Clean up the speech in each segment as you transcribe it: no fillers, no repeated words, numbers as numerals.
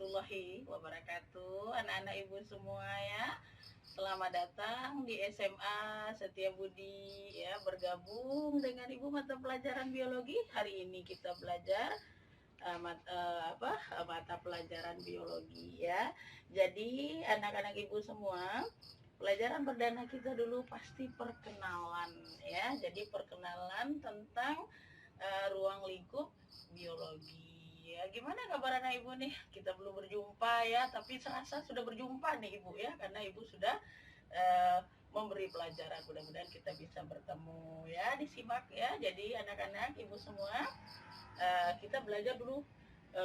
warahmatullahi wabarakatuh. Anak-anak ibu semua ya, selamat datang di SMA Setiabudi ya, bergabung dengan ibu mata pelajaran biologi. Hari ini kita belajar mata pelajaran biologi ya. Jadi anak-anak ibu semua, pelajaran perdana kita dulu pasti perkenalan ya. Jadi perkenalan tentang ruang lingkup biologi. Ya, gimana kabar anak ibu nih? Kita belum berjumpa ya, tapi serasa sudah berjumpa nih ibu ya, karena ibu sudah memberi pelajaran. Mudah-mudahan kita bisa bertemu ya, disimak ya. Jadi anak-anak ibu semua, kita belajar dulu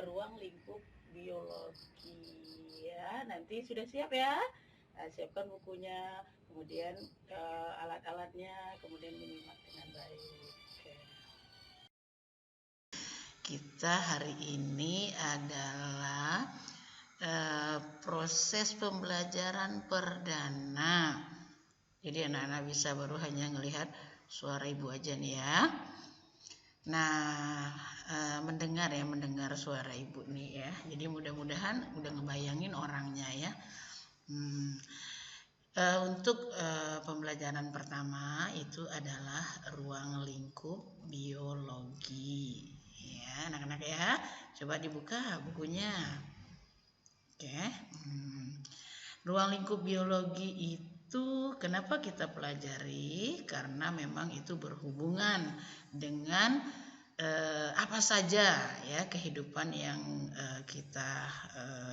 ruang lingkup biologi ya. Nanti sudah siap ya? Siapkan bukunya, kemudian alat-alatnya, kemudian menyimak dengan baik. Kita hari ini adalah proses pembelajaran perdana. Jadi anak-anak bisa baru hanya melihat suara ibu aja nih ya. Nah, mendengar suara ibu nih ya. Jadi mudah-mudahan udah ngebayangin orangnya ya. Untuk pembelajaran pertama itu adalah ruang lingkup biologi. Ya, anak-anak ya, coba dibuka bukunya. Oke. Ruang lingkup biologi itu kenapa kita pelajari? Karena memang itu berhubungan dengan apa saja ya kehidupan yang kita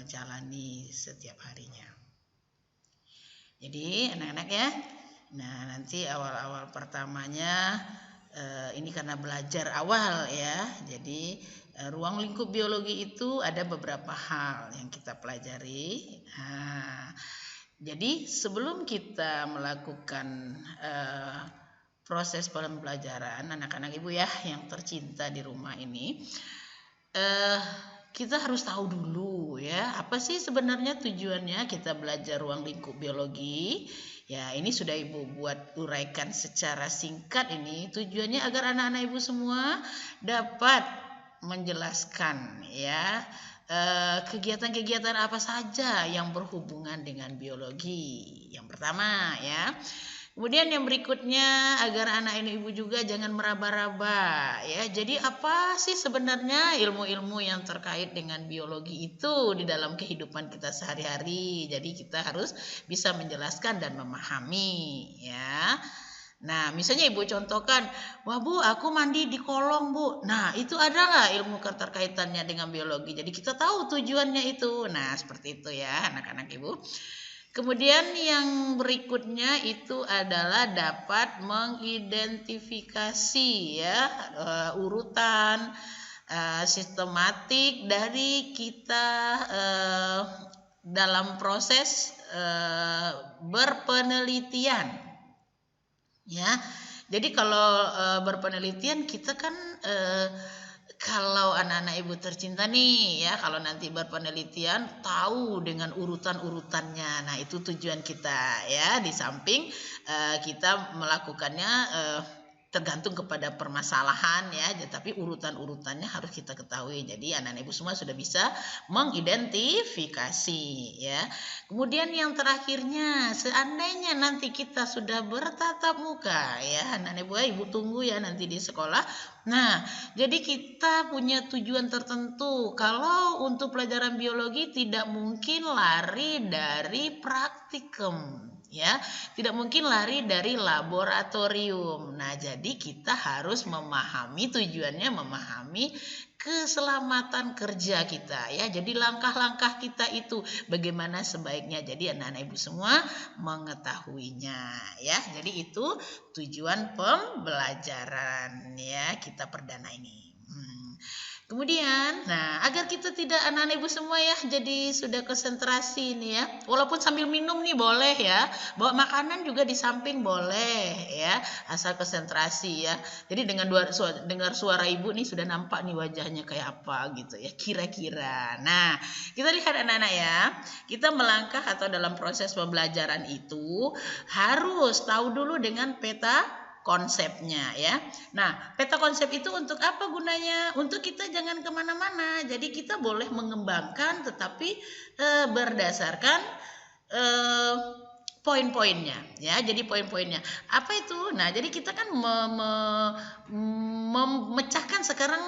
jalani setiap harinya. Jadi anak-anak ya, nah nanti awal-awal pertamanya ini karena belajar awal ya, jadi ruang lingkup biologi itu ada beberapa hal yang kita pelajari. Nah, jadi sebelum kita melakukan proses pembelajaran, anak-anak ibu ya yang tercinta di rumah ini, kita harus tahu dulu ya, apa sih sebenarnya tujuannya kita belajar ruang lingkup biologi. Ya, ini sudah ibu buat uraikan secara singkat ini. Tujuannya agar anak-anak ibu semua dapat menjelaskan ya kegiatan-kegiatan apa saja yang berhubungan dengan biologi. Yang pertama ya. Kemudian yang berikutnya agar anak ini ibu juga jangan meraba-raba ya. Jadi apa sih sebenarnya ilmu-ilmu yang terkait dengan biologi itu di dalam kehidupan kita sehari-hari. Jadi kita harus bisa menjelaskan dan memahami ya. Nah, misalnya ibu contohkan, wah bu, aku mandi di kolong bu. Nah, itu adalah ilmu keterkaitannya dengan biologi. Jadi kita tahu tujuannya itu. Nah, seperti itu ya anak-anak ibu. Kemudian yang berikutnya itu adalah dapat mengidentifikasi ya urutan sistematik dari kita dalam proses berpenelitian ya. Jadi kalau berpenelitian kita kan kalau anak-anak ibu tercinta nih ya, kalau nanti berpenelitian tahu dengan urutan-urutannya. Nah, itu tujuan kita ya. Di samping kita melakukannya tergantung kepada permasalahan ya, tapi urutan-urutannya harus kita ketahui. Jadi anak-anak ibu semua sudah bisa mengidentifikasi ya. Kemudian yang terakhirnya, seandainya nanti kita sudah bertatap muka ya, anak-anak ibu tunggu ya nanti di sekolah. Nah, jadi kita punya tujuan tertentu. Kalau untuk pelajaran biologi tidak mungkin lari dari praktikum. Ya, tidak mungkin lari dari laboratorium. Nah, jadi kita harus memahami tujuannya, memahami keselamatan kerja kita ya. Jadi langkah-langkah kita itu bagaimana sebaiknya. Jadi anak-anak ibu semua mengetahuinya ya. Jadi itu tujuan pembelajaran ya kita perdana ini. Kemudian, nah agar kita tidak anak-anak ibu semua ya jadi sudah konsentrasi nih ya. Walaupun sambil minum nih boleh ya. Bawa makanan juga di samping boleh ya. Asal konsentrasi ya. Jadi dengan dengar suara ibu nih sudah nampak nih wajahnya kayak apa gitu ya kira-kira. Nah kita lihat anak-anak ya. Kita melangkah atau dalam proses pembelajaran itu harus tahu dulu dengan peta konsepnya ya. Nah, peta konsep itu untuk apa gunanya? Untuk kita jangan kemana-mana. Jadi kita boleh mengembangkan tetapi berdasarkan poin-poinnya ya. Jadi poin-poinnya apa itu? Nah, jadi kita kan memecahkan sekarang,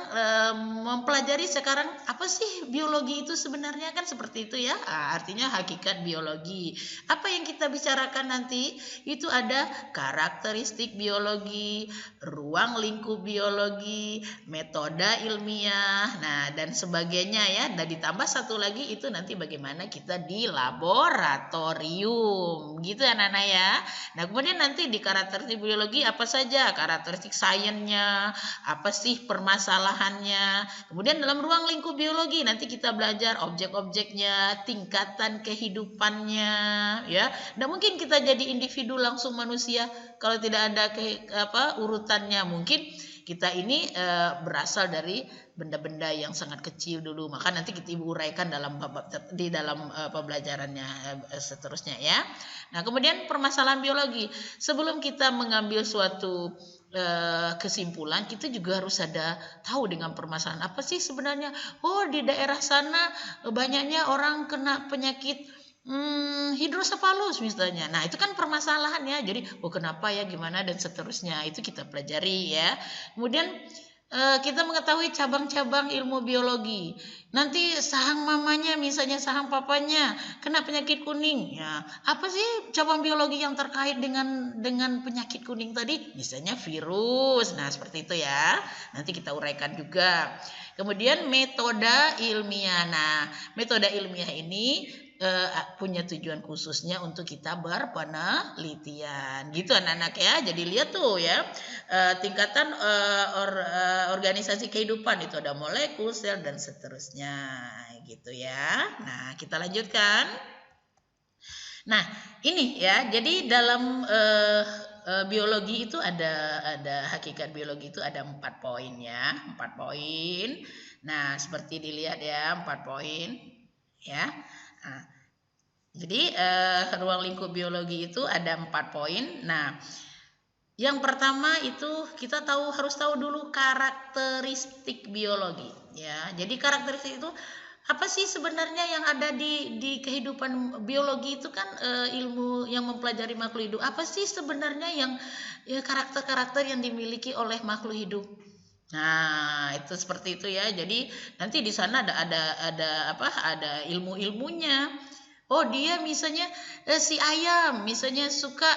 mempelajari sekarang apa sih biologi itu sebenarnya, kan seperti itu ya. Artinya hakikat biologi. Apa yang kita bicarakan nanti itu ada karakteristik biologi, ruang lingkup biologi, metode ilmiah, nah dan sebagainya ya. Dan ditambah satu lagi itu nanti bagaimana kita di laboratorium gitu anak-anak ya. Nah, kemudian nanti di karakteristik biologi apa saja karakteristik sainsnya, apa sih permasalahannya. Kemudian dalam ruang lingkup biologi nanti kita belajar objek-objeknya, tingkatan kehidupannya ya. Nah, mungkin kita jadi individu langsung manusia kalau tidak ada urutannya. Mungkin kita ini berasal dari benda-benda yang sangat kecil dulu, maka nanti kita ibu uraikan dalam di dalam pembelajarannya seterusnya ya. Nah, kemudian permasalahan biologi. Sebelum kita mengambil suatu kesimpulan, kita juga harus tahu dengan permasalahan apa sih sebenarnya. Oh, di daerah sana banyaknya orang kena penyakit hidrosefalus misalnya. Nah, itu kan permasalahan ya. Jadi, kenapa ya, gimana dan seterusnya. Itu kita pelajari ya. Kemudian kita mengetahui cabang-cabang ilmu biologi. Nanti sahang mamanya, misalnya sahang papanya kena penyakit kuning. Ya, apa sih cabang biologi yang terkait dengan penyakit kuning tadi? Misalnya virus. Nah, seperti itu ya. Nanti kita uraikan juga. Kemudian metode ilmiah. Nah, metode ilmiah ini punya tujuan khususnya untuk kita berpenelitian gitu anak-anak ya. Jadi lihat tuh ya, tingkatan organisasi kehidupan itu ada molekul, sel dan seterusnya gitu ya. Nah, kita lanjutkan. Nah, ini ya, jadi dalam biologi itu ada hakikat biologi itu ada 4 poin ya, 4 poin. Nah, seperti dilihat ya, 4 poin ya. Nah, jadi ruang lingkup biologi itu ada 4 poin. Nah, yang pertama itu kita harus tahu dulu karakteristik biologi ya. Jadi karakteristik itu apa sih sebenarnya yang ada di kehidupan biologi itu kan ilmu yang mempelajari makhluk hidup. Apa sih sebenarnya yang karakter-karakter yang dimiliki oleh makhluk hidup? Nah, itu seperti itu ya. Jadi nanti di sana ada ilmu-ilmunya. Oh, dia misalnya si ayam misalnya suka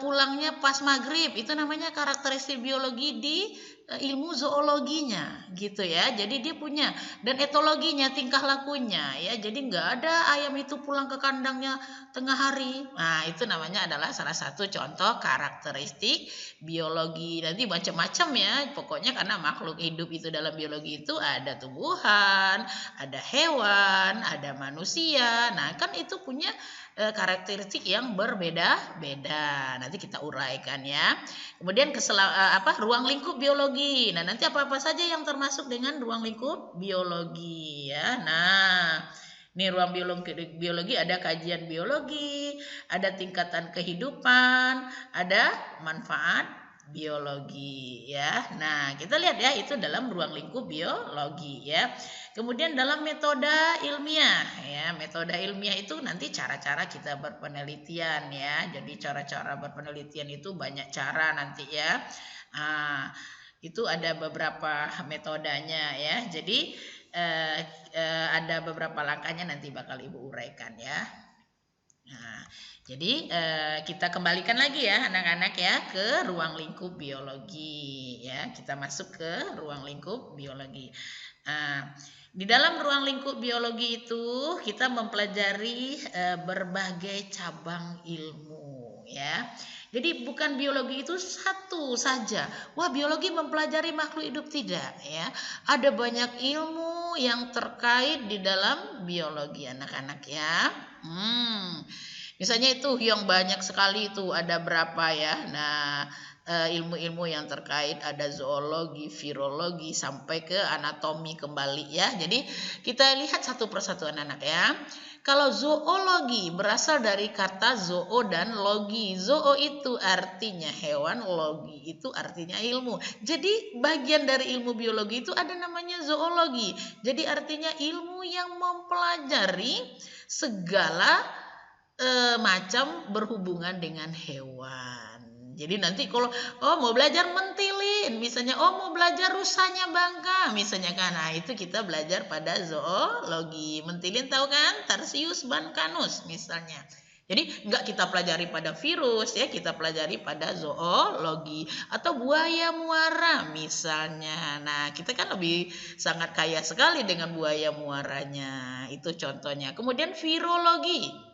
pulangnya pas maghrib, itu namanya karakteristik biologi di ilmu zoologinya gitu ya. Jadi dia punya, dan etologinya, tingkah lakunya ya. Jadi nggak ada ayam itu pulang ke kandangnya tengah hari. Nah, itu namanya adalah salah satu contoh karakteristik biologi. Nanti macam-macam ya pokoknya, karena makhluk hidup itu dalam biologi itu ada tumbuhan, ada hewan, ada manusia. Nah, kan itu punya karakteristik yang berbeda-beda. Nanti kita uraikan ya. Kemudian ruang lingkup biologi. Nah, nanti apa-apa saja yang termasuk dengan ruang lingkup biologi ya. Nah, ini ruang biologi ada kajian biologi, ada tingkatan kehidupan, ada manfaat biologi ya. Nah, kita lihat ya, itu dalam ruang lingkup biologi ya. Kemudian dalam metode ilmiah ya, metode ilmiah itu nanti cara-cara kita berpenelitian ya. Jadi cara-cara berpenelitian itu banyak cara nanti ya. Itu ada beberapa metodenya ya. Jadi ada beberapa langkahnya, nanti bakal Ibu uraikan ya. Nah, jadi kita kembalikan lagi ya anak-anak ya ke ruang lingkup biologi ya. Kita masuk ke ruang lingkup biologi. Di dalam ruang lingkup biologi itu kita mempelajari berbagai cabang ilmu ya. Jadi bukan biologi itu satu saja. Wah, biologi mempelajari makhluk hidup, tidak ya. Ada banyak ilmu yang terkait di dalam biologi anak-anak ya. Misalnya itu yang banyak sekali itu ada berapa ya. Nah, ilmu-ilmu yang terkait ada zoologi, virologi sampai ke anatomi kembali ya. Jadi kita lihat satu persatu anak-anak ya. Kalau zoologi berasal dari kata zoo dan logi. Zoo itu artinya hewan, logi itu artinya ilmu. Jadi bagian dari ilmu biologi itu ada namanya zoologi. Jadi artinya ilmu yang mempelajari segala macam berhubungan dengan hewan. Jadi nanti kalau mau belajar mentilin, misalnya mau belajar rusanya bangka, misalnya kan, nah itu kita belajar pada zoologi. Mentilin tahu kan, Tarsius bancanus misalnya. Jadi nggak kita pelajari pada virus ya, kita pelajari pada zoologi. Atau buaya muara misalnya. Nah kita kan lebih sangat kaya sekali dengan buaya muaranya. Itu contohnya. Kemudian virologi.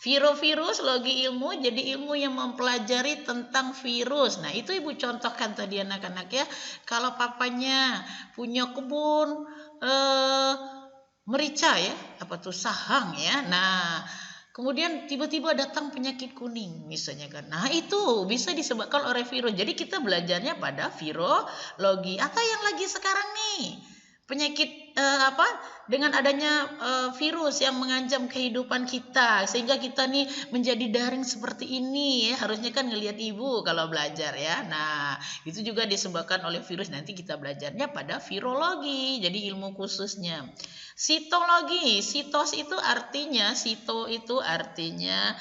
Virus, logi ilmu, jadi ilmu yang mempelajari tentang virus. Nah itu ibu contohkan tadi anak-anak ya. Kalau papanya punya kebun merica ya, apa tuh sahang ya. Nah kemudian tiba-tiba datang penyakit kuning misalnya kan. Nah itu bisa disebabkan oleh virus. Jadi kita belajarnya pada virologi. Atau yang lagi sekarang nih, penyakit dengan adanya virus yang mengancam kehidupan kita, sehingga kita nih menjadi daring seperti ini ya. Harusnya kan ngelihat ibu kalau belajar ya. Nah itu juga disebabkan oleh virus. Nanti kita belajarnya pada virologi, jadi ilmu khususnya. Sitologi, sitos itu artinya, sito itu artinya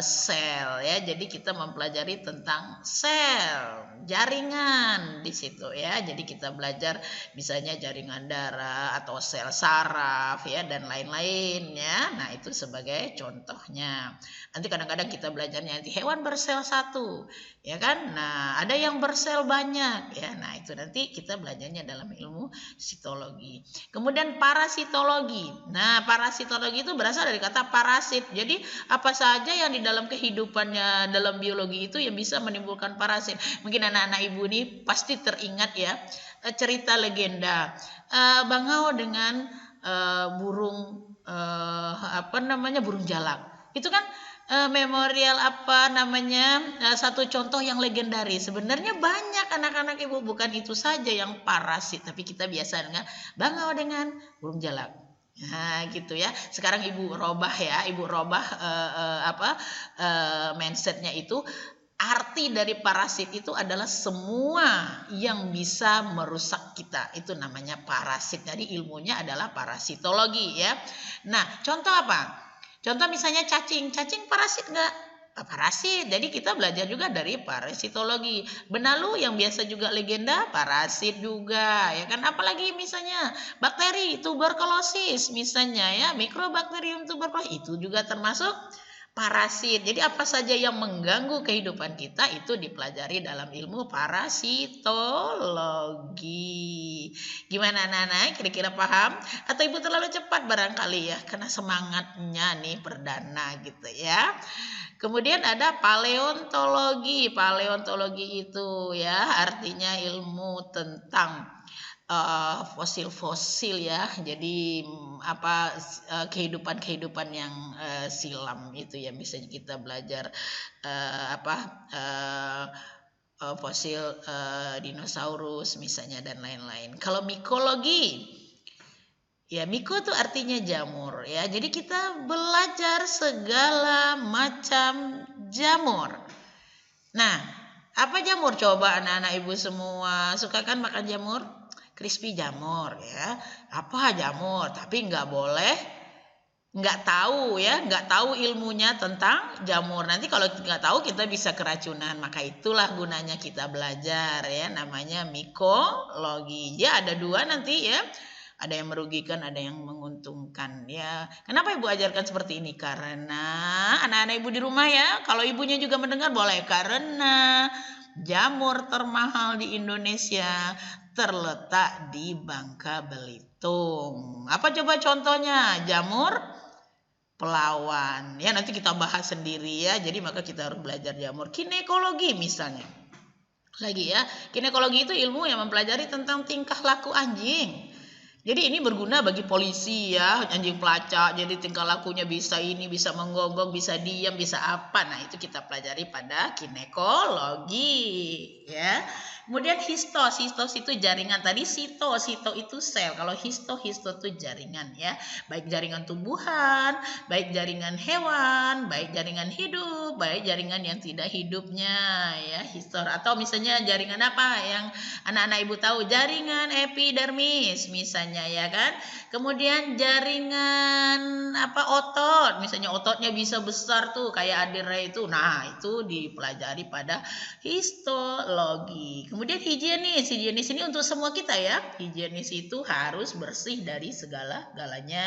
sel ya. Jadi kita mempelajari tentang sel, jaringan di situ ya. Jadi kita belajar misalnya jaringan darah atau sel saraf ya dan lain-lain ya. Nah itu sebagai contohnya. Nanti kadang-kadang kita belajarnya nanti hewan bersel satu ya kan. Nah ada yang bersel banyak ya. Nah itu nanti kita belajarnya dalam ilmu sitologi. Kemudian parasitologi. Nah parasitologi itu berasal dari kata parasit. Jadi apa saja yang di dalam kehidupannya dalam biologi itu yang bisa menimbulkan parasit. Mungkin anak-anak ibu ini pasti teringat ya cerita legenda bangau dengan burung burung jalak. Itu kan memorial satu contoh yang legendaris. Sebenarnya banyak anak-anak ibu, bukan itu saja yang parasit, tapi kita biasa dengan bangau dengan burung jalak. Nah gitu ya. Sekarang ibu robah mindsetnya itu. Arti dari parasit itu adalah semua yang bisa merusak kita. Itu namanya parasit. Jadi ilmunya adalah parasitologi ya. Nah contoh apa? Contoh misalnya cacing. Cacing parasit nggak? Parasit. Jadi kita belajar juga dari parasitologi. Benalu yang biasa juga legenda, parasit juga ya kan. Apalagi misalnya bakteri tuberkulosis misalnya ya, mikrobakterium tuberkulosis itu juga termasuk parasit. Jadi apa saja yang mengganggu kehidupan kita itu dipelajari dalam ilmu parasitologi. Gimana anak-anak? Kira-kira paham? Atau ibu terlalu cepat barangkali ya, karena semangatnya nih perdana gitu ya. Kemudian ada paleontologi. Paleontologi itu ya artinya ilmu tentang fosil-fosil ya. Jadi kehidupan-kehidupan yang silam itu ya, bisa kita belajar fosil dinosaurus misalnya dan lain-lain. Kalau mikologi, ya miko itu artinya jamur ya. Jadi kita belajar segala macam jamur. Nah, apa jamur? Coba anak-anak ibu semua suka kan makan jamur? Crispy jamur ya. Apa jamur? Tapi nggak boleh nggak tahu ilmunya tentang jamur. Nanti kalau nggak tahu kita bisa keracunan. Maka itulah gunanya kita belajar ya, namanya mikologi. Ya ada dua nanti ya. Ada yang merugikan, ada yang menguntungkan ya. Kenapa ibu ajarkan seperti ini? Karena anak-anak ibu di rumah ya, kalau ibunya juga mendengar boleh. Karena jamur termahal di Indonesia terletak di Bangka Belitung. Apa coba contohnya? Jamur pelawan. Ya nanti kita bahas sendiri ya. Jadi maka kita harus belajar jamur. Ginekologi misalnya. Lagi ya, ginekologi itu ilmu yang mempelajari tentang tingkah laku anjing. Jadi ini berguna bagi polisi ya, anjing pelacak. Jadi tingkah lakunya bisa ini, bisa menggonggong, bisa diam, bisa apa. Nah itu kita pelajari pada ginekologi ya. Kemudian histos itu jaringan. Tadi sito itu sel. Kalau histo itu jaringan ya. Baik jaringan tumbuhan, baik jaringan hewan, baik jaringan hidup, baik jaringan yang tidak hidupnya ya, histor. Atau misalnya jaringan apa yang anak-anak ibu tahu? Jaringan epidermis misalnya ya kan. Kemudian jaringan otot, misalnya ototnya bisa besar tuh kayak Adira itu. Nah, itu dipelajari pada histologi. Kemudian higienis ini untuk semua kita ya. Higienis itu harus bersih dari segala-galanya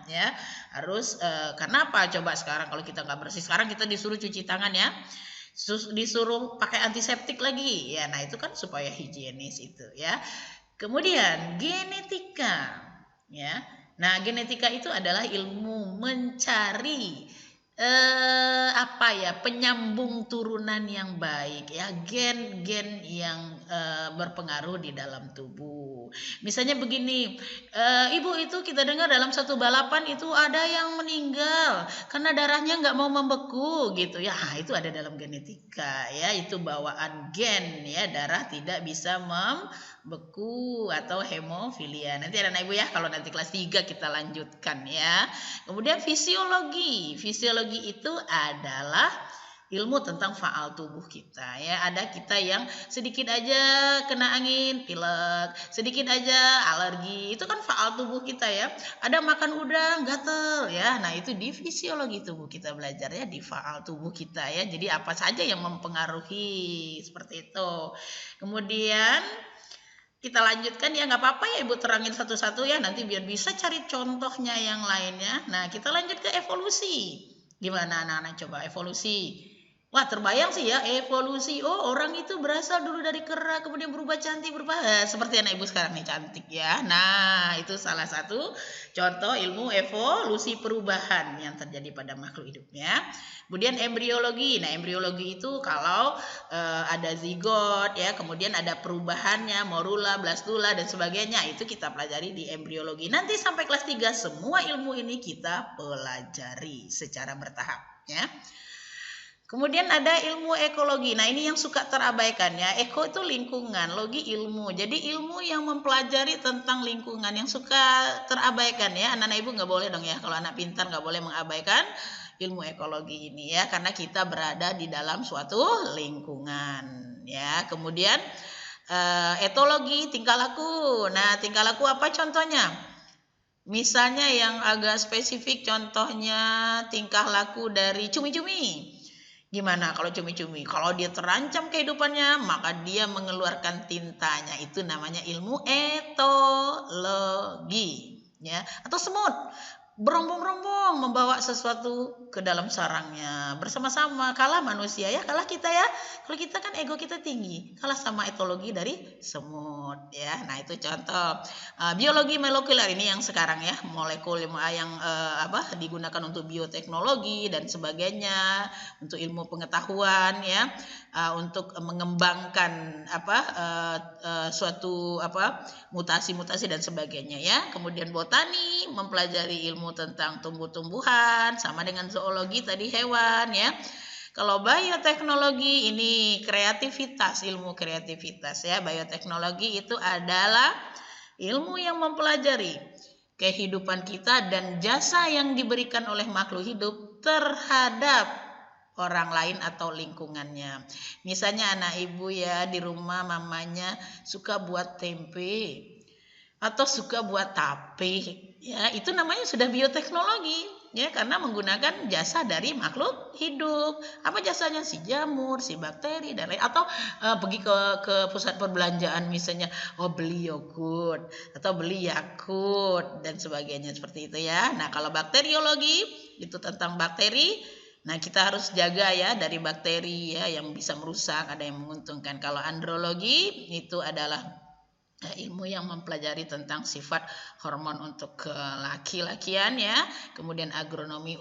ya. Harus kenapa coba sekarang kalau kita nggak bersih, sekarang kita disuruh cuci tangan ya. Disuruh pakai antiseptik lagi ya. Nah, itu kan supaya higienis itu ya. Kemudian genetika ya. Nah, genetika itu adalah ilmu mencari penyambung turunan yang baik ya, gen-gen yang berpengaruh di dalam tubuh. Misalnya begini, ibu itu kita dengar dalam satu balapan itu ada yang meninggal karena darahnya nggak mau membeku gitu ya. Itu ada dalam genetika ya, itu bawaan gen ya, darah tidak bisa membeku atau hemofilia. Nanti ada ibu ya, kalau nanti kelas 3 kita lanjutkan ya. Kemudian fisiologi itu adalah ilmu tentang faal tubuh kita ya. Ada kita yang sedikit aja kena angin, pilek, sedikit aja alergi, itu kan faal tubuh kita ya. Ada makan udang, gatel ya. Nah, itu di fisiologi tubuh kita belajar ya, di faal tubuh kita ya. Jadi apa saja yang mempengaruhi seperti itu. Kemudian kita lanjutkan ya, nggak apa-apa ya ibu terangin satu-satu ya, nanti biar bisa cari contohnya yang lainnya. Nah, kita lanjut ke evolusi. Gimana anak-anak coba evolusi? Wah, terbayang sih ya evolusi. Oh, orang itu berasal dulu dari kera, kemudian berubah cantik, seperti anak ibu sekarang nih, cantik ya. Nah, itu salah satu contoh ilmu evolusi perubahan yang terjadi pada makhluk hidupnya. Kemudian embriologi. Nah, embriologi itu kalau ada zigot ya, kemudian ada perubahannya, morula, blastula dan sebagainya, itu kita pelajari di embriologi. Nanti sampai kelas 3 semua ilmu ini kita pelajari secara bertahap ya. Kemudian ada ilmu ekologi. Nah, ini yang suka terabaikan ya. Eko itu lingkungan, logi ilmu. Jadi ilmu yang mempelajari tentang lingkungan yang suka terabaikan ya. Anak-anak ibu nggak boleh dong ya. Kalau anak pintar nggak boleh mengabaikan ilmu ekologi ini ya. Karena kita berada di dalam suatu lingkungan ya. Kemudian etologi, tingkah laku. Nah, tingkah laku apa contohnya? Misalnya yang agak spesifik, contohnya tingkah laku dari cumi-cumi. Gimana kalau cumi-cumi? Kalau dia terancam kehidupannya, maka dia mengeluarkan tintanya. Itu namanya ilmu etologi. Ya. Atau semut, berombong-rombong membawa sesuatu ke dalam sarangnya. Bersama-sama, kalah manusia ya, kalah kita ya. Kalau kita kan ego kita tinggi, kalah sama etologi dari semut ya. Nah, itu contoh. Biologi molekuler ini yang sekarang ya, molekul yang digunakan untuk bioteknologi dan sebagainya, untuk ilmu pengetahuan ya, untuk mengembangkan suatu mutasi-mutasi dan sebagainya ya. Kemudian botani mempelajari ilmu tentang tumbuh-tumbuhan, sama dengan zoologi tadi hewan ya. Kalau bioteknologi ini kreativitas, ilmu kreativitas ya. Bioteknologi itu adalah ilmu yang mempelajari kehidupan kita dan jasa yang diberikan oleh makhluk hidup terhadap orang lain atau lingkungannya. Misalnya anak ibu ya, di rumah mamanya suka buat tempe atau suka buat tape ya, itu namanya sudah bioteknologi ya, karena menggunakan jasa dari makhluk hidup. Apa jasanya? Si jamur, si bakteri dan lain. Atau pergi ke pusat perbelanjaan misalnya, beli yogurt atau beli Yakult dan sebagainya seperti itu ya. Nah, kalau bakteriologi itu tentang bakteri. Nah, kita harus jaga ya dari bakteri ya yang bisa merusak, ada yang menguntungkan. Kalau andrologi itu adalah ilmu yang mempelajari tentang sifat hormon untuk laki-lakian ya. Kemudian agronomi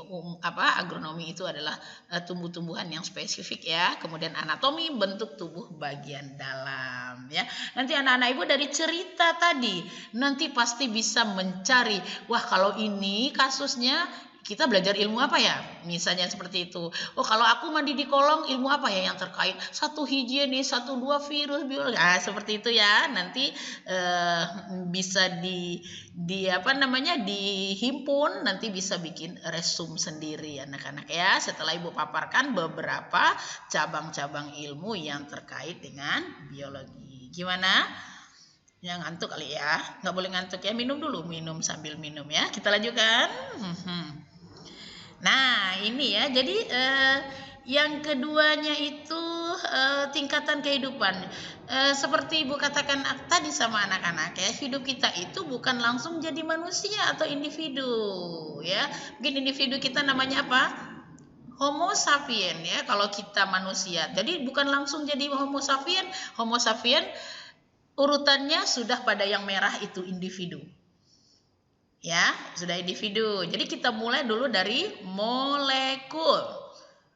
itu adalah tumbuh-tumbuhan yang spesifik ya. Kemudian anatomi, bentuk tubuh bagian dalam ya. Nanti anak-anak ibu dari cerita tadi nanti pasti bisa mencari, wah kalau ini kasusnya kita belajar ilmu apa ya? Misalnya seperti itu. Oh, kalau aku mandi di kolong, ilmu apa ya yang terkait? Satu higienis, satu dua virus, biologi. Seperti itu ya. Nanti bisa dihimpun, nanti bisa bikin resume sendiri anak-anak ya. Setelah Ibu paparkan beberapa cabang-cabang ilmu yang terkait dengan biologi. Gimana? Yang ngantuk kali ya? Nggak boleh ngantuk ya. Minum dulu, minum sambil minum ya. Kita lanjutkan. Nah, ini ya. Jadi yang keduanya itu tingkatan kehidupan. Seperti Ibu katakan tadi sama anak-anak ya, hidup kita itu bukan langsung jadi manusia atau individu ya. Mungkin individu kita namanya apa? Homo sapien ya, kalau kita manusia. Jadi bukan langsung jadi Homo sapien. Homo sapien urutannya sudah pada yang merah itu individu. Ya, sudah individu. Jadi kita mulai dulu dari molekul.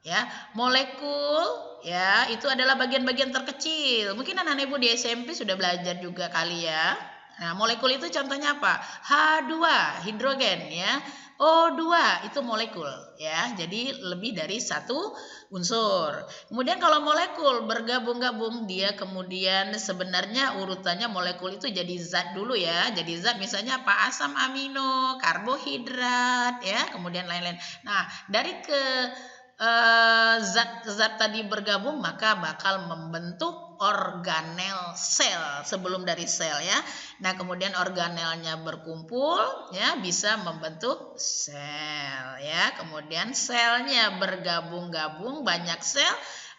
Ya, molekul ya, itu adalah bagian-bagian terkecil. Mungkin anak-anak Ibu di SMP sudah belajar juga kali ya. Nah, molekul itu contohnya apa? H2, hidrogen ya. O2 itu molekul ya. Jadi lebih dari satu unsur. Kemudian kalau molekul bergabung-gabung, dia kemudian sebenarnya urutannya molekul itu jadi zat dulu ya. Jadi zat misalnya apa? Asam amino, karbohidrat ya, kemudian lain-lain. Nah, dari zat-zat tadi bergabung maka bakal membentuk organel sel sebelum dari sel ya. Nah, kemudian organelnya berkumpul ya, bisa membentuk sel ya. Kemudian selnya bergabung-gabung, banyak sel,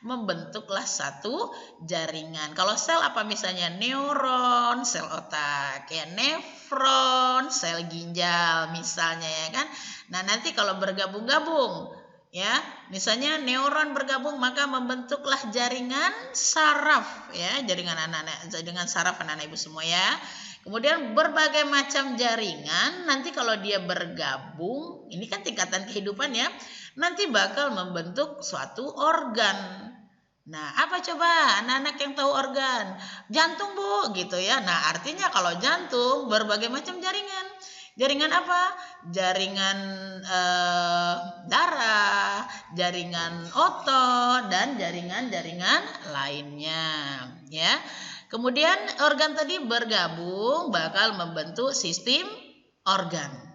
membentuklah satu jaringan. Kalau sel apa misalnya? Neuron, sel otak ya, nefron, sel ginjal misalnya ya kan. Nah, nanti kalau bergabung-gabung ya, misalnya neuron bergabung maka membentuklah jaringan saraf ya, jaringan saraf anak-anak Ibu semua ya. Kemudian berbagai macam jaringan nanti kalau dia bergabung, ini kan tingkatan kehidupan ya, nanti bakal membentuk suatu organ. Nah, apa coba anak-anak yang tahu organ? Jantung, Bu, gitu ya. Nah, artinya kalau jantung berbagai macam jaringan. Jaringan apa? Jaringan darah, jaringan otot, dan jaringan-jaringan lainnya ya. Kemudian organ tadi bergabung bakal membentuk sistem organ.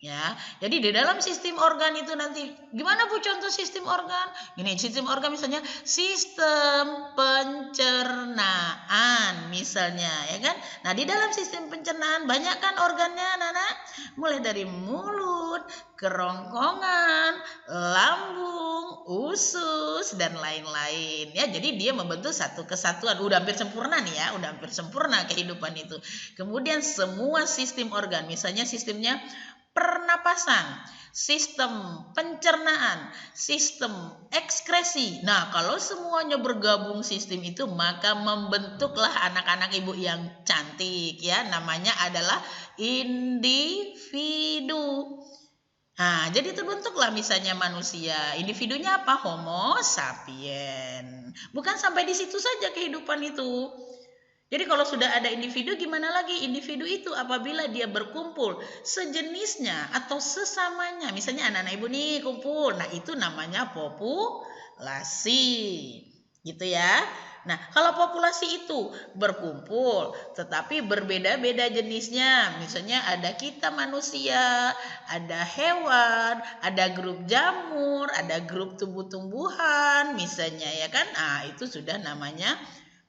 Ya, jadi di dalam sistem organ itu nanti gimana Bu contoh sistem organ? Gini, sistem organ misalnya sistem pencernaan misalnya ya kan. Nah, di dalam sistem pencernaan banyak kan organnya anak-anak, mulai dari mulut, kerongkongan, lambung, usus dan lain-lain ya. Jadi dia membentuk satu kesatuan. Udah hampir sempurna nih ya, udah hampir sempurna kehidupan itu. Kemudian semua sistem organ, misalnya sistemnya pernapasan, sistem pencernaan, sistem ekskresi. Nah, kalau semuanya bergabung sistem itu, maka membentuklah anak-anak Ibu yang cantik ya, namanya adalah individu. Nah, jadi terbentuklah misalnya manusia. Individunya apa? Homo sapien. Bukan sampai di situ saja kehidupan itu. Jadi kalau sudah ada individu, gimana lagi? Individu itu apabila dia berkumpul sejenisnya atau sesamanya. Misalnya anak-anak Ibu nih kumpul. Nah, itu namanya populasi. Gitu ya. Nah, kalau populasi itu berkumpul tetapi berbeda-beda jenisnya. Misalnya ada kita manusia, ada hewan, ada grup jamur, ada grup tumbuh-tumbuhan misalnya ya kan. Nah, itu sudah namanya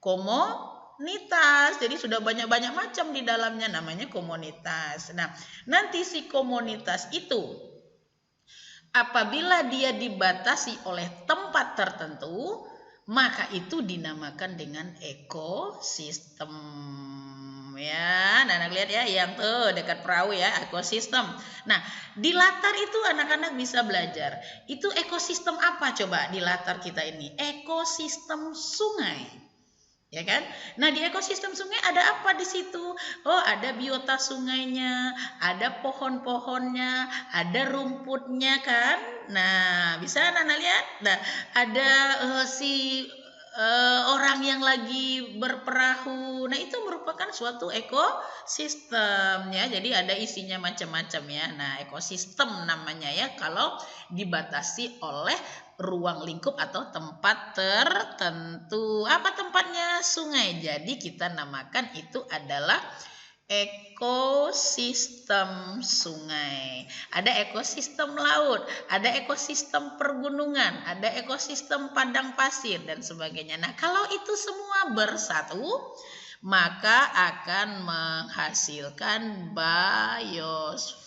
komunitas. Jadi sudah banyak-banyak macam di dalamnya, namanya komunitas. Nah, nanti si komunitas itu apabila dia dibatasi oleh tempat tertentu, maka itu dinamakan dengan ekosistem. Ya, anak-anak lihat ya, yang tuh dekat perahu ya, ekosistem. Nah, di latar itu anak-anak bisa belajar. Itu ekosistem apa coba di latar kita ini? Ekosistem sungai. Ya kan? Nah, di ekosistem sungai ada apa di situ? Oh, ada biota sungainya, ada pohon-pohonnya, ada rumputnya kan? Nah, bisa anak-anak lihat? Nah, ada si orang yang lagi berperahu. Nah, itu merupakan suatu ekosistem ya. Jadi ada isinya macam-macam ya. Nah, ekosistem namanya ya kalau dibatasi oleh ruang lingkup atau tempat tertentu. Apa tempatnya? Sungai. Jadi kita namakan itu adalah ekosistem sungai, ada ekosistem laut, ada ekosistem pergunungan, ada ekosistem padang pasir dan sebagainya. Nah, kalau itu semua bersatu, maka akan menghasilkan biosfer.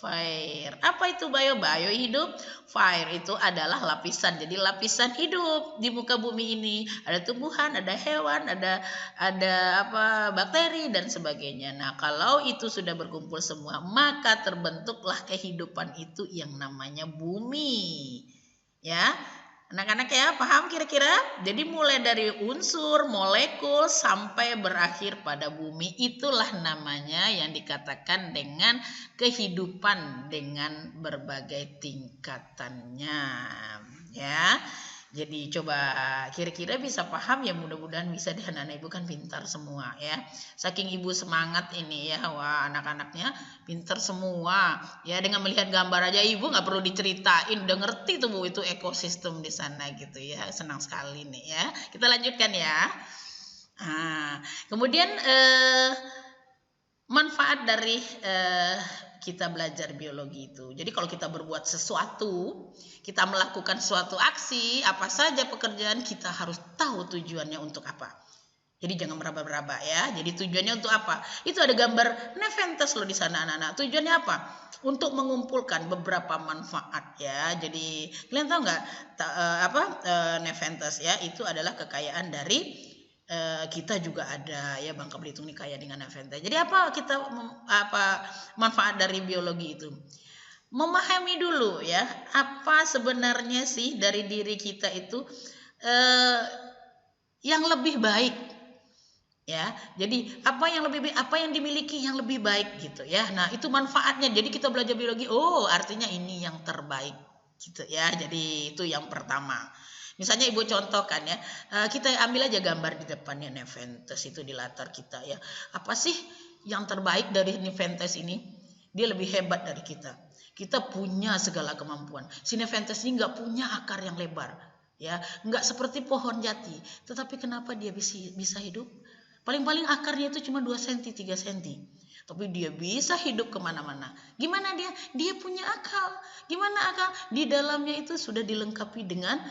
Apa itu bio? Bio hidup, fire itu adalah lapisan. Jadi lapisan hidup di muka bumi ini. Ada tumbuhan, ada hewan, ada bakteri dan sebagainya. Nah, kalau itu sudah berkumpul semua, maka terbentuklah kehidupan itu yang namanya bumi. Ya. Anak-anak ya, paham kira-kira? Jadi mulai dari unsur, molekul, sampai berakhir pada bumi. Itulah namanya yang dikatakan dengan kehidupan dengan berbagai tingkatannya. Ya, jadi coba kira-kira bisa paham ya, mudah-mudahan bisa deh anak-anak ibu, kan pintar semua ya. Saking ibu semangat ini ya, wah anak-anaknya pintar semua ya. Dengan melihat gambar aja ibu nggak perlu diceritain, udah ngerti tuh bu itu ekosistem di sana gitu ya. Senang sekali nih ya. Kita lanjutkan ya. Kemudian manfaat dari kita belajar biologi itu. Jadi kalau kita berbuat sesuatu, kita melakukan suatu aksi, apa saja pekerjaan, kita harus tahu tujuannya untuk apa. Jadi jangan meraba-raba ya. Jadi tujuannya untuk apa? Itu ada gambar Nepenthes loh di sana anak-anak. Tujuannya apa? Untuk mengumpulkan beberapa manfaat ya. Jadi kalian tahu nggak Nepenthes ya? Itu adalah kekayaan dari kita juga ada ya. Bangka Belitung ini kaya dengan Nepenthes. Jadi apa manfaat dari biologi itu? Memahami dulu ya, apa sebenarnya sih dari diri kita itu yang lebih baik ya. Jadi apa yang lebih baik, apa yang dimiliki yang lebih baik gitu ya. Nah, itu manfaatnya. Jadi kita belajar biologi, oh artinya ini yang terbaik gitu ya. Jadi itu yang pertama. Misalnya ibu contohkan ya, kita ambil aja gambar di depannya Nepenthes itu di latar kita ya. Apa sih yang terbaik dari Nepenthes ini? Dia lebih hebat dari kita. Kita punya segala kemampuan. Si Nepenthes ini nggak punya akar yang lebar, ya, nggak seperti pohon jati. Tetapi kenapa dia bisa hidup? Paling-paling akarnya itu cuma 2 cm, 3 cm. Tapi dia bisa hidup kemana-mana. Gimana dia? Dia punya akal. Gimana akal? Di dalamnya itu sudah dilengkapi dengan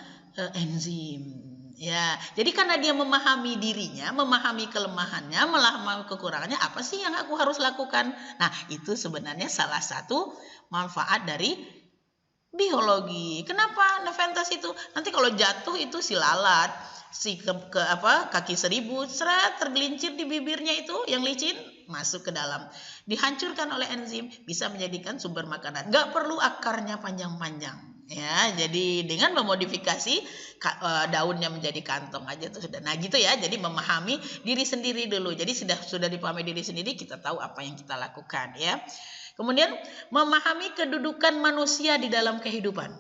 enzim. Ya, jadi karena dia memahami dirinya, memahami kelemahannya, memahami kekurangannya, apa sih yang aku harus lakukan? Nah, itu sebenarnya salah satu manfaat dari biologi. Kenapa Nepenthes itu? Nanti kalau jatuh itu si lalat, si kaki seribu, tergelincir di bibirnya itu yang licin, masuk ke dalam, dihancurkan oleh enzim, bisa menjadikan sumber makanan. Nggak perlu akarnya panjang-panjang. Ya, jadi dengan memodifikasi daunnya menjadi kantong aja tuh sudah. Nah, gitu ya. Jadi memahami diri sendiri dulu. Jadi sudah dipahami diri sendiri, kita tahu apa yang kita lakukan ya. Kemudian memahami kedudukan manusia di dalam kehidupan.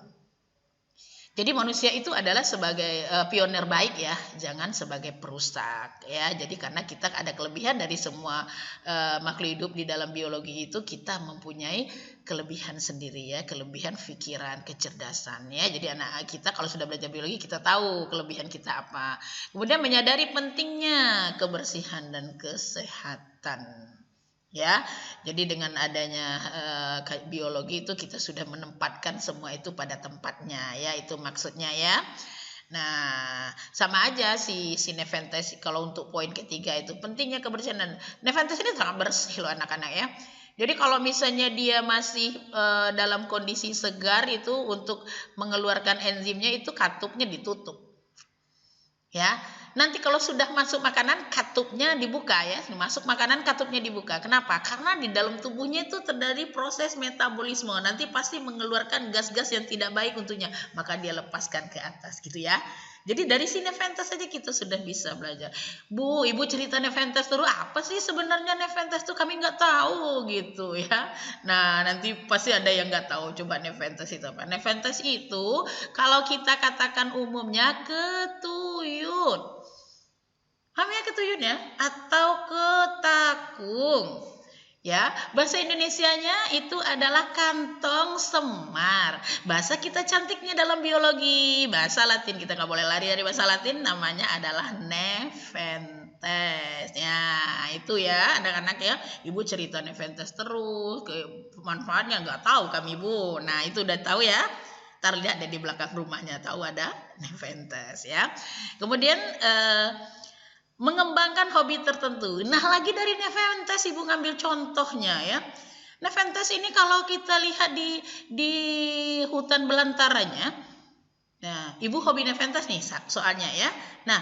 Jadi manusia itu adalah sebagai pionir baik ya, jangan sebagai perusak ya. Jadi karena kita ada kelebihan dari semua makhluk hidup di dalam biologi itu, kita mempunyai kelebihan sendiri ya, kelebihan pikiran, kecerdasan ya. Jadi anak kita kalau sudah belajar biologi, kita tahu kelebihan kita apa. Kemudian menyadari pentingnya kebersihan dan kesehatan. Ya, jadi dengan adanya biologi itu kita sudah menempatkan semua itu pada tempatnya ya, itu maksudnya ya. Nah, sama aja si Nepenthes kalau untuk poin ketiga itu pentingnya kebersihan. Dan Nepenthes ini sangat bersih loh anak-anak ya. Jadi kalau misalnya dia masih dalam kondisi segar itu, untuk mengeluarkan enzimnya itu katupnya ditutup. Ya. Nanti kalau sudah masuk makanan, katupnya dibuka ya. Masuk makanan, katupnya dibuka. Kenapa? Karena di dalam tubuhnya itu terjadi proses metabolisme. Nanti pasti mengeluarkan gas-gas yang tidak baik untuknya. Maka dia lepaskan ke atas gitu ya. Jadi dari si Nepenthes saja kita sudah bisa belajar. Bu, ibu cerita Nepenthes terus, apa sih sebenarnya Nepenthes itu? Kami nggak tahu gitu ya. Nah, nanti pasti ada yang nggak tahu. Coba Nepenthes itu apa? Nepenthes itu kalau kita katakan umumnya ketuyut. Paham ya ketuyunnya? Atau ketakung. Ya, bahasa Indonesianya itu adalah kantong semar. Bahasa kita cantiknya dalam biologi, bahasa Latin, kita nggak boleh lari dari bahasa Latin, namanya adalah Nepenthes. Ya, itu ya anak-anak ya. Ibu cerita Nepenthes terus, ke manfaatnya nggak tahu kami Ibu. Nah, itu udah tahu ya. Ntar lihat deh di belakang rumahnya, tahu ada Nepenthes ya. Kemudian mengembangkan hobi tertentu. Nah, lagi dari Nepenthes Ibu ngambil contohnya ya. Nepenthes ini kalau kita lihat di hutan belantaranya. Nah, Ibu hobi Nepenthes nih soalnya ya. Nah,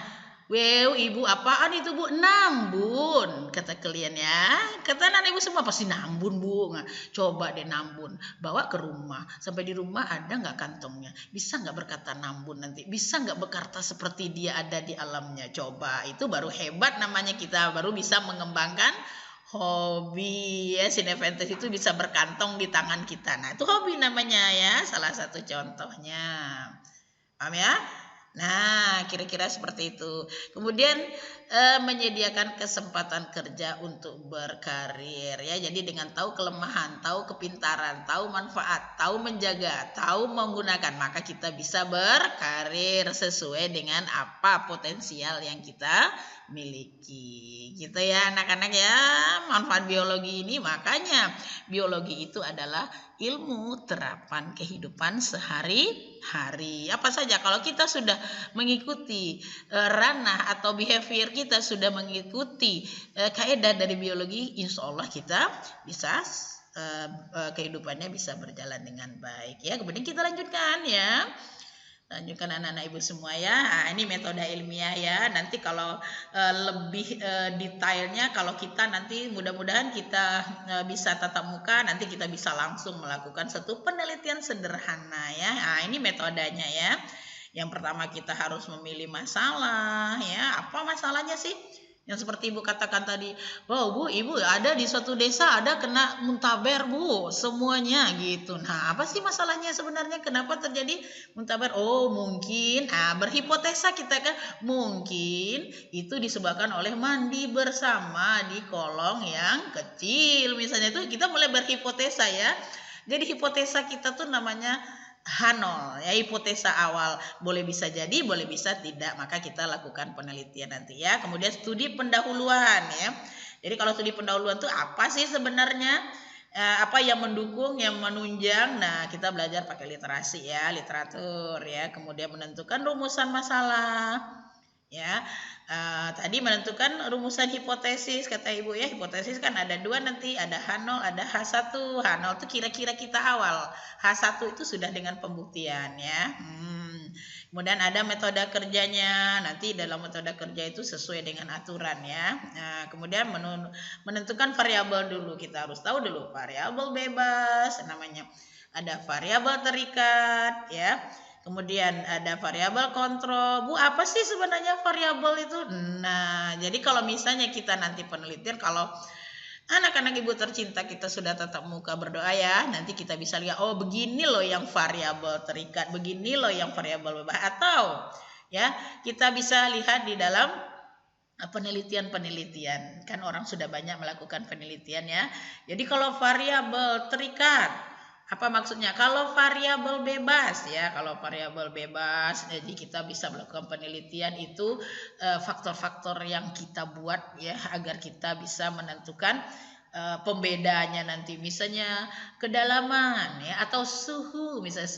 wow, Ibu apaan itu Bu? Nambun, kata kalian ya. Kata anak Ibu semua pasti nambun Bu. Nah, coba deh nambun, bawa ke rumah. Sampai di rumah ada nggak kantongnya? Bisa nggak berkata nambun nanti? Bisa nggak berkata seperti dia ada di alamnya? Coba, itu baru hebat namanya kita. Baru bisa mengembangkan hobi ya. Si Nepenthes itu bisa berkantong di tangan kita. Nah, itu hobi namanya ya. Salah satu contohnya. Paham ya? Nah, kira-kira seperti itu. Kemudian menyediakan kesempatan kerja untuk berkarir ya. Jadi dengan tahu kelemahan, tahu kepintaran, tahu manfaat, tahu menjaga, tahu menggunakan, maka kita bisa berkarir sesuai dengan apa potensial yang kita miliki. Gitu ya anak-anak ya. Manfaat biologi ini, makanya biologi itu adalah ilmu terapan kehidupan sehari-hari. Apa saja kalau kita sudah mengikuti ranah atau behavior, kita sudah mengikuti kaidah dari biologi, insya Allah kita bisa kehidupannya bisa berjalan dengan baik ya. Kemudian kita lanjutkan ya. Lanjutkan anak-anak Ibu semua ya. Nah, ini metode ilmiah ya. Nanti kalau lebih detailnya, kalau kita nanti mudah-mudahan kita bisa tatap muka, nanti kita bisa langsung melakukan satu penelitian sederhana ya. Nah, ini metodenya ya. Yang pertama kita harus memilih masalah ya. Apa masalahnya sih? Yang seperti Ibu katakan tadi, wow Bu, Ibu ada di suatu desa ada kena muntaber Bu, semuanya gitu. Nah, apa sih masalahnya sebenarnya? Kenapa terjadi muntaber? Oh, mungkin berhipotesa kita kan, mungkin itu disebabkan oleh mandi bersama di kolong yang kecil. Misalnya itu kita mulai berhipotesa ya. Jadi hipotesa kita tuh namanya H0 ya, hipotesa awal, boleh bisa jadi, boleh bisa tidak, maka kita lakukan penelitian nanti ya. Kemudian studi pendahuluan ya. Jadi kalau studi pendahuluan itu apa sih sebenarnya, apa yang mendukung, yang menunjang. Nah, kita belajar pakai literasi ya, literatur ya. Kemudian menentukan rumusan masalah ya. Tadi menentukan rumusan hipotesis, kata Ibu ya. Hipotesis kan ada dua nanti, ada H0, ada H1. H0 itu kira-kira kita awal, H1 itu sudah dengan pembuktian ya. Kemudian ada metode kerjanya, nanti dalam metode kerja itu sesuai dengan aturan ya. Nah, kemudian menentukan variabel dulu, kita harus tahu dulu variabel bebas namanya. Ada variabel terikat ya. Kemudian ada variabel kontrol. Bu, apa sih sebenarnya variabel itu? Nah, jadi kalau misalnya kita nanti penelitian, kalau anak-anak Ibu tercinta kita sudah tatap muka berdoa ya, nanti kita bisa lihat, oh begini loh yang variabel terikat, begini loh yang variabel bebas. Atau ya, kita bisa lihat di dalam penelitian-penelitian. Kan orang sudah banyak melakukan penelitian ya. Jadi kalau variabel terikat, apa maksudnya? Kalau variabel bebas ya, kalau variabel bebas, jadi kita bisa melakukan penelitian itu faktor-faktor yang kita buat ya, agar kita bisa menentukan pembedanya nanti, misalnya kedalaman ya, atau suhu, misalnya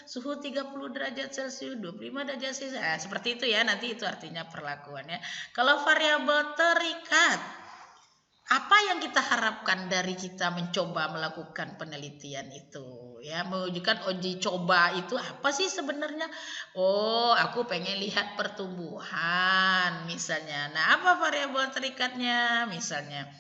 suhu 30 derajat Celcius, 25 derajat Celcius, seperti itu ya, nanti itu artinya perlakuannya. Kalau variabel terikat, apa yang kita harapkan dari kita mencoba melakukan penelitian itu ya, mewujudkan uji coba itu apa sih sebenarnya? Oh, aku pengen lihat pertumbuhan misalnya. Nah, apa variabel terikatnya? Misalnya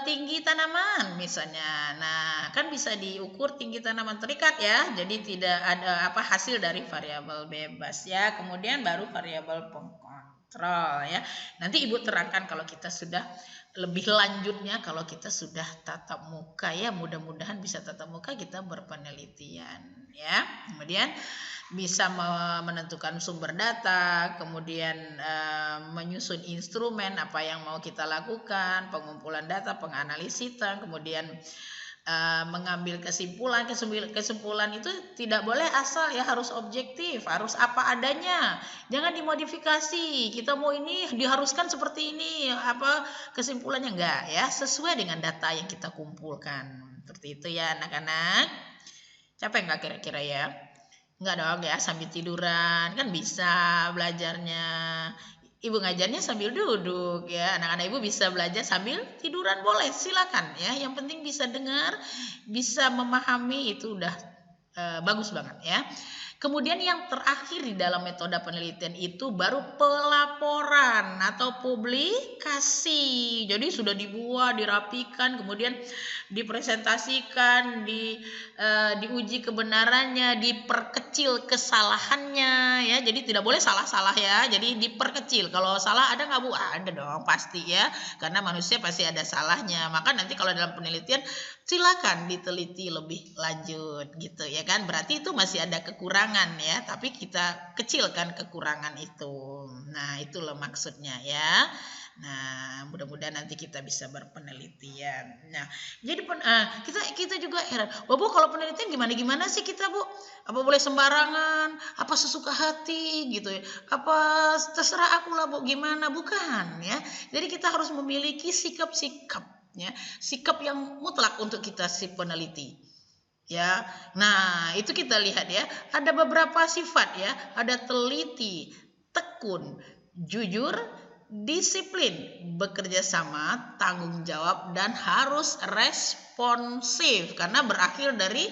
tinggi tanaman misalnya. Nah, kan bisa diukur tinggi tanaman terikat ya. Jadi tidak ada apa hasil dari variabel bebas ya. Kemudian baru variabel pengkontrol ya. Nanti Ibu terangkan kalau kita sudah lebih lanjutnya, kalau kita sudah tatap muka ya, mudah-mudahan bisa tatap muka kita berpenelitian ya. Kemudian bisa menentukan sumber data, kemudian menyusun instrumen apa yang mau kita lakukan, pengumpulan data, penganalisisan, kemudian mengambil kesimpulan. Kesimpulan itu tidak boleh asal ya, harus objektif, harus apa adanya, jangan dimodifikasi. Kita mau ini diharuskan seperti ini, apa kesimpulannya, enggak ya, sesuai dengan data yang kita kumpulkan. Seperti itu ya anak-anak. Capek nggak kira-kira ya? Enggak dong ya, sambil tiduran kan bisa belajarnya. Ibu ngajarnya sambil duduk ya, anak-anak ibu bisa belajar sambil tiduran, boleh, silakan ya. Yang penting bisa dengar, bisa memahami, itu udah bagus banget ya. Kemudian yang terakhir di dalam metode penelitian itu baru pelaporan atau publikasi. Jadi sudah dibuat, dirapikan, kemudian dipresentasikan, diuji kebenarannya, diperkecil kesalahannya ya. Jadi tidak boleh salah-salah ya. Jadi diperkecil. Kalau salah ada nggak Bu? Ada dong pasti ya. Karena manusia pasti ada salahnya. Maka nanti kalau dalam penelitian silakan diteliti lebih lanjut gitu ya kan. Berarti itu masih ada kekurangan ya, tapi kita kecilkan kekurangan itu. Nah, itulah maksudnya ya. Nah, mudah-mudahan nanti kita bisa berpenelitian. Nah, jadi kita juga heran, Bu, kalau penelitian gimana sih kita, Bu? Apa boleh sembarangan? Apa sesuka hati gitu ya? Apa terserah aku lah, Bu, gimana? Bukan ya. Jadi kita harus memiliki sikap-sikap ya, sikap yang mutlak untuk kita si peneliti ya. Nah, itu kita lihat ya, ada beberapa sifat ya, ada teliti, tekun, jujur, disiplin, bekerja sama, tanggung jawab, dan harus responsif, karena berakhir dari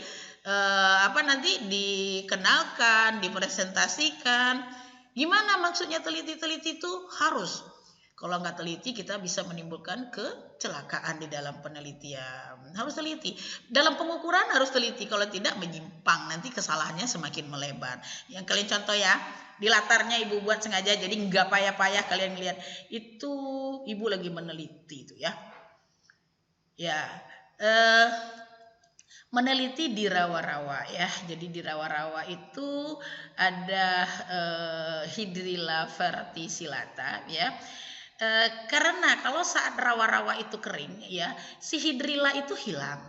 nanti dikenalkan, dipresentasikan. Gimana maksudnya teliti-teliti itu? Harus. Kalau nggak teliti, kita bisa menimbulkan kecelakaan di dalam penelitian. Harus teliti. Dalam pengukuran harus teliti. Kalau tidak, menyimpang. Nanti kesalahannya semakin melebar. Yang kalian contoh ya, di latarnya ibu buat sengaja, jadi nggak payah-payah kalian lihat. Itu ibu lagi meneliti itu ya. Ya, meneliti di rawa-rawa ya. Jadi di rawa-rawa itu ada Hydrilla verticillata ya. Karena kalau saat rawa-rawa itu kering ya, si hidrilla itu hilang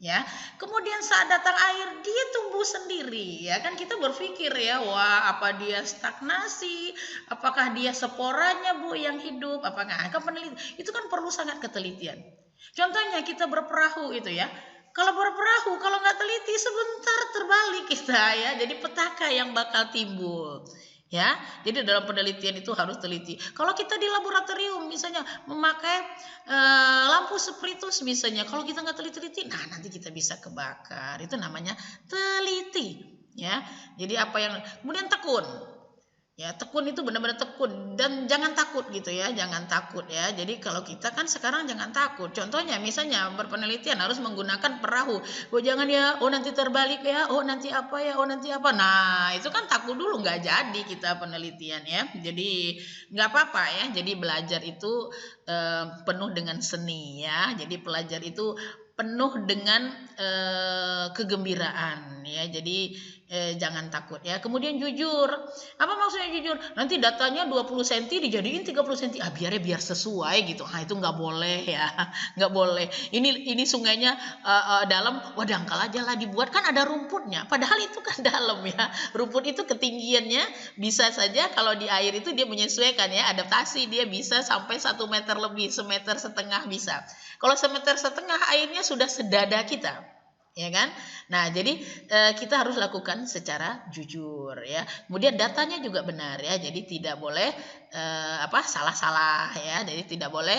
ya. Kemudian saat datang air dia tumbuh sendiri ya kan. Kita berpikir ya, wah apa dia stagnasi, apakah dia sporanya Bu yang hidup, apa enggak. Penelitian itu kan perlu sangat ketelitian. Contohnya kita berperahu itu ya, kalau berperahu kalau nggak teliti sebentar terbalik kita ya, jadi petaka yang bakal timbul ya. Jadi dalam penelitian itu harus teliti. Kalau kita di laboratorium misalnya memakai lampu spiritus misalnya, kalau kita nggak teliti-teliti, nah nanti kita bisa kebakar. Itu namanya teliti ya. Jadi apa yang kemudian tekun ya, tekun itu benar-benar tekun, dan jangan takut gitu ya, jangan takut ya. Jadi kalau kita kan sekarang jangan takut. Contohnya misalnya berpenelitian harus menggunakan perahu. Oh jangan ya, oh nanti terbalik ya, oh nanti apa ya, oh nanti apa. Nah itu kan takut dulu, nggak jadi kita penelitian ya. Jadi nggak apa-apa ya. Jadi belajar itu penuh dengan seni ya. Jadi pelajar itu penuh dengan kegembiraan ya. Jadi jangan takut ya. Kemudian jujur. Apa maksudnya jujur? Nanti datanya 20 cm dijadiin 30 cm. Biar sesuai gitu. Nah, itu nggak boleh ya. Nggak boleh. Ini sungainya dalam, wah dangkal aja lah dibuat, kan ada rumputnya. Padahal itu kan dalam ya. Rumput itu ketinggiannya bisa saja kalau di air itu dia menyesuaikan ya, adaptasi, dia bisa sampai 1 meter lebih, 1,5 meter bisa. Kalau 1,5 meter airnya sudah sedada kita. Ya kan? Nah, jadi kita harus lakukan secara jujur ya. Kemudian datanya juga benar ya. Jadi tidak boleh salah-salah ya. Jadi tidak boleh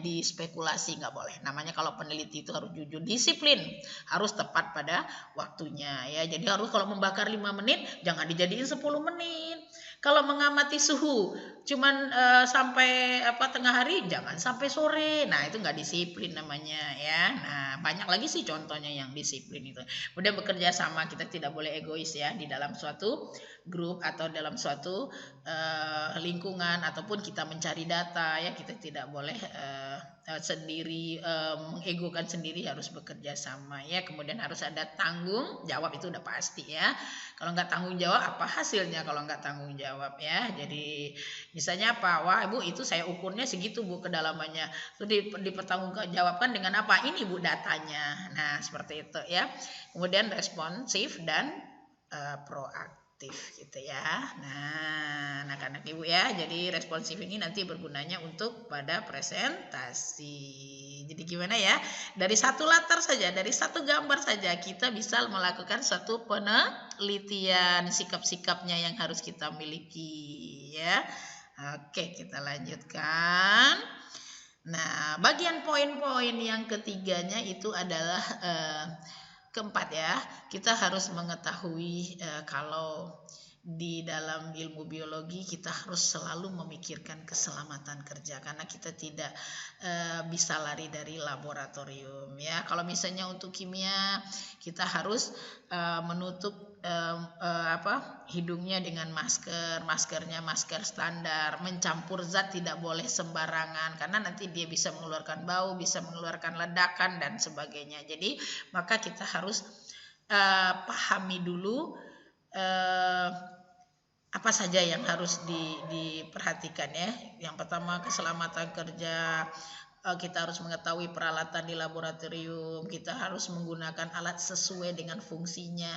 dispekulasi, nggak boleh. Namanya kalau peneliti itu harus jujur, disiplin, harus tepat pada waktunya ya. Jadi harus kalau membakar 5 menit jangan dijadiin 10 menit. Kalau mengamati suhu cuman sampai tengah hari, jangan sampai sore. Nah, itu nggak disiplin namanya ya. Nah, banyak lagi sih contohnya yang disiplin itu. Kemudian bekerja sama, kita tidak boleh egois ya di dalam suatu grup atau dalam suatu lingkungan, ataupun kita mencari data ya, kita tidak boleh sendiri mengegokan sendiri, harus bekerja sama ya. Kemudian harus ada tanggung jawab, itu udah pasti ya. Kalau nggak tanggung jawab, apa hasilnya kalau nggak tanggung jawab ya. Jadi misalnya apa, wah Bu itu saya ukurnya segitu Bu kedalamannya, itu dipertanggungjawabkan dengan apa, ini Bu datanya. Nah seperti itu ya. Kemudian responsif dan proaktif gitu ya. Nah anak-anak Ibu ya, jadi responsif ini nanti bergunanya untuk pada presentasi. Jadi gimana ya, dari satu latar saja, dari satu gambar saja kita bisa melakukan suatu penelitian sikap-sikapnya yang harus kita miliki ya. Oke, kita lanjutkan. Nah, bagian poin-poin yang ketiganya itu adalah keempat ya, kita harus mengetahui kalau di dalam ilmu biologi kita harus selalu memikirkan keselamatan kerja, karena kita tidak bisa lari dari laboratorium ya. Kalau misalnya untuk kimia, kita harus menutup hidungnya dengan maskernya masker standar, mencampur zat tidak boleh sembarangan karena nanti dia bisa mengeluarkan bau, bisa mengeluarkan ledakan dan sebagainya. Jadi maka kita harus pahami dulu apa saja yang harus diperhatikan ya. Yang pertama keselamatan kerja, kita harus mengetahui peralatan di laboratorium, kita harus menggunakan alat sesuai dengan fungsinya,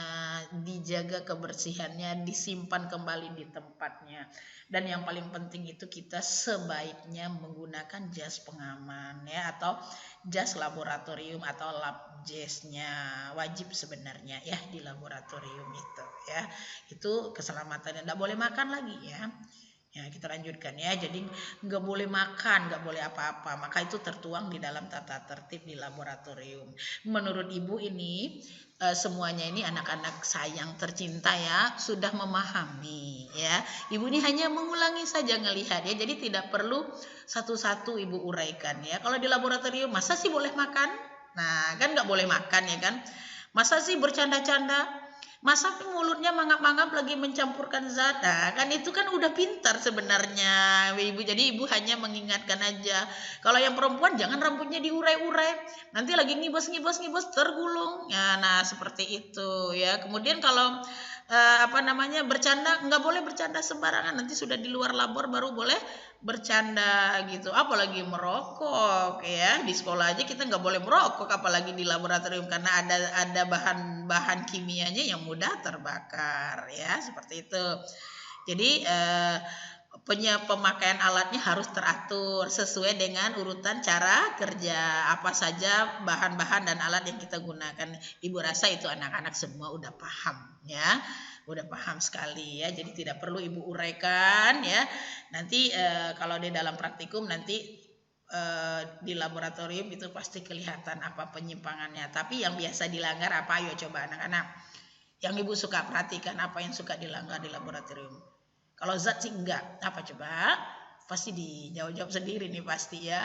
dijaga kebersihannya, disimpan kembali di tempatnya. Dan yang paling penting itu kita sebaiknya menggunakan jas pengaman ya, atau jas laboratorium atau lab jas-nya wajib sebenarnya ya di laboratorium itu ya. Itu keselamatannya, tidak boleh makan lagi ya. Ya, kita lanjutkan ya. Jadi nggak boleh makan, nggak boleh apa-apa. Maka itu tertuang di dalam tata tertib di laboratorium. Menurut Ibu ini semuanya ini anak-anak sayang tercinta ya, sudah memahami ya. Ibu ini hanya mengulangi saja ngelihat ya. Jadi tidak perlu satu-satu Ibu uraikan ya. Kalau di laboratorium masa sih boleh makan? Nah, kan nggak boleh makan ya kan. Masa sih bercanda-canda? Masa mulutnya mangap-mangap lagi mencampurkan zat? Nah, kan itu kan udah pintar sebenarnya Ibu. Jadi Ibu hanya mengingatkan aja. Kalau yang perempuan jangan rambutnya diurai-urai. Nanti lagi ngibas tergulung. Ya, nah seperti itu ya. Kemudian kalau bercanda, nggak boleh bercanda sembarangan. Nanti sudah di luar labor baru boleh bercanda gitu. Apalagi merokok ya. Di sekolah aja kita nggak boleh merokok, apalagi di laboratorium, karena ada bahan-bahan kimianya yang mudah terbakar ya, seperti itu. Jadi pemakaian alatnya harus teratur sesuai dengan urutan cara kerja, apa saja bahan-bahan dan alat yang kita gunakan. Ibu rasa itu anak-anak semua udah paham ya, udah paham sekali ya. Jadi tidak perlu Ibu uraikan ya. Nanti kalau di dalam praktikum nanti di laboratorium itu pasti kelihatan apa penyimpangannya. Tapi yang biasa dilanggar apa? Ayo coba anak-anak. Yang Ibu suka perhatikan apa yang suka dilanggar di laboratorium. Kalau zat sih enggak. Apa coba? Pasti dijawab sendiri nih pasti ya.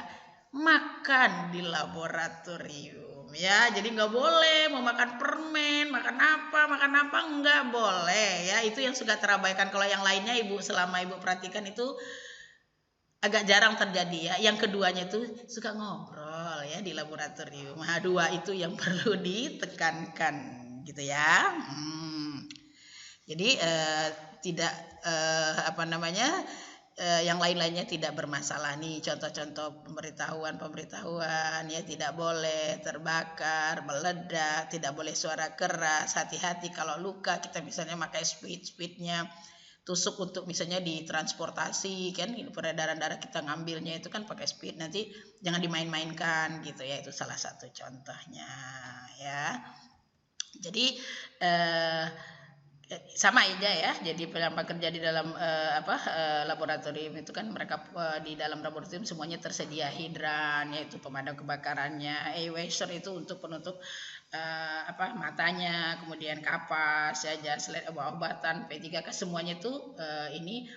Makan di laboratorium ya. Jadi nggak boleh mau makan permen, makan apa nggak boleh ya. Itu yang suka terabaikan. Kalau yang lainnya Ibu selama Ibu perhatikan itu agak jarang terjadi ya. Yang keduanya itu suka ngobrol ya di laboratorium. Nah, dua itu yang perlu ditekankan gitu ya. Jadi tidak yang lain-lainnya tidak bermasalah nih. Contoh-contoh pemberitahuan ya, tidak boleh terbakar, meledak, tidak boleh suara keras. Hati-hati kalau luka, kita misalnya pakai speednya tusuk untuk misalnya ditransportasi kan, peredaran darah kita ngambilnya itu kan pakai speed, nanti jangan dimain-mainkan gitu ya. Itu salah satu contohnya ya. Jadi sama aja ya. Jadi pekerja di dalam laboratorium itu kan mereka di dalam laboratorium semuanya tersedia hidran, yaitu pemadam kebakarannya, washer itu untuk penutup matanya, kemudian kapas, ya, jas led, obat-obatan, P3K semuanya itu ini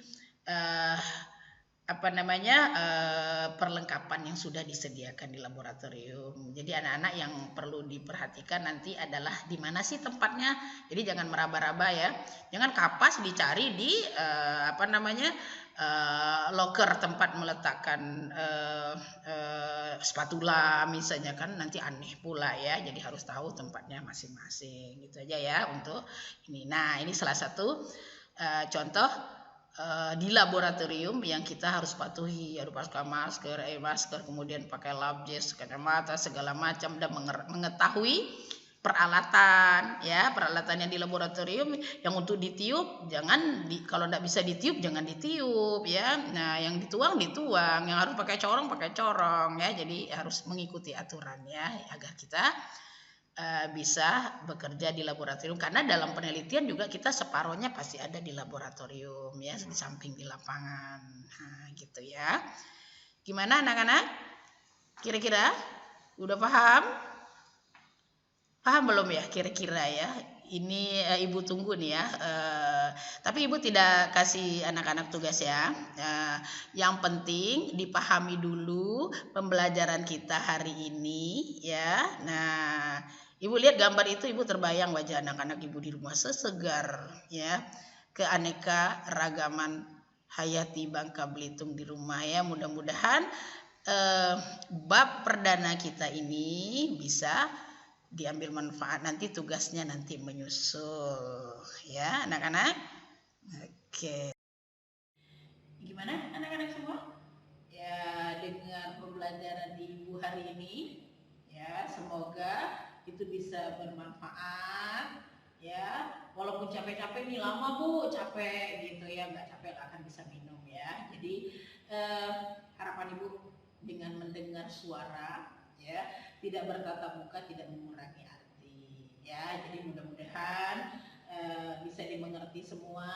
perlengkapan yang sudah disediakan di laboratorium. Jadi anak-anak yang perlu diperhatikan nanti adalah di mana sih tempatnya. Jadi jangan meraba-raba ya. Jangan kapas dicari di loker tempat meletakkan spatula misalnya, kan nanti aneh pula ya. Jadi harus tahu tempatnya masing-masing. Gitu aja ya untuk ini. Nah, ini salah satu contoh di laboratorium yang kita harus patuhi, harus pakai masker, kemudian pakai lab jas, kacamata, segala macam, dan mengetahui peralatan yang di laboratorium yang untuk ditiup kalau tidak bisa ditiup jangan ditiup ya. Nah, yang dituang, yang harus pakai corong ya. Jadi harus mengikuti aturan ya, agar kita bisa bekerja di laboratorium, karena dalam penelitian juga kita separohnya pasti ada di laboratorium ya, di samping di lapangan. Nah, gitu ya. Gimana anak-anak? Kira-kira udah paham? Paham belum ya kira-kira ya? Ini Ibu tunggu nih ya. Tapi Ibu tidak kasih anak-anak tugas ya. Yang penting dipahami dulu pembelajaran kita hari ini ya. Nah, Ibu lihat gambar itu, Ibu terbayang wajah anak-anak Ibu di rumah sesegar ya, keaneka ragaman hayati Bangka Belitung di rumah ya. Mudah-mudahan bab perdana kita ini bisa diambil manfaat, nanti tugasnya nanti menyusul ya anak-anak. Oke. Gimana anak-anak semua? Ya, dengan pembelajaran Ibu hari ini ya, semoga itu bisa bermanfaat ya. Walaupun capek-capek nih, lama Bu, capek gitu ya, nggak capek nggak akan bisa minum ya. Jadi harapan Ibu dengan mendengar suara ya, tidak bertatap muka tidak mengurangi arti ya. Jadi mudah-mudahan bisa dimengerti semua.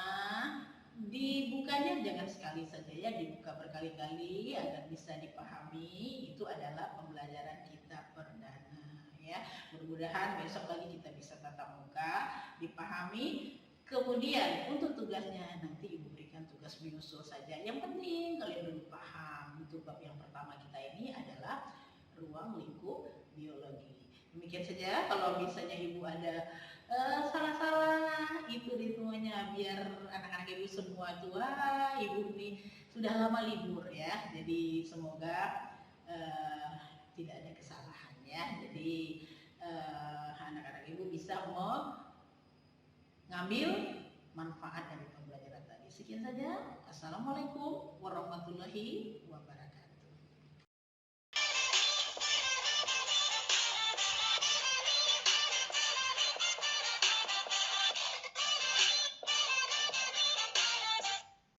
Dibukanya jangan sekali saja ya, dibuka berkali-kali agar bisa dipahami. Itu adalah pembelajaran kita perdana ya. Mudah-mudahan besok lagi kita bisa tatap muka, dipahami. Kemudian untuk tugasnya nanti Ibu berikan tugas menyusul saja. Yang penting kalian dulu paham. Untuk bab yang pertama kita ini adalah ruang lingkup biologi. Demikian saja. Kalau misalnya Ibu ada salah-salah itu di semuanya, biar anak-anak Ibu semua tua, Ibu ini sudah lama libur ya. Jadi semoga tidak ada kesalahan ya. Jadi anak-anak Ibu bisa mengambil manfaat dari pembelajaran tadi. Sekian saja. Assalamualaikum warahmatullahi wabarakatuh.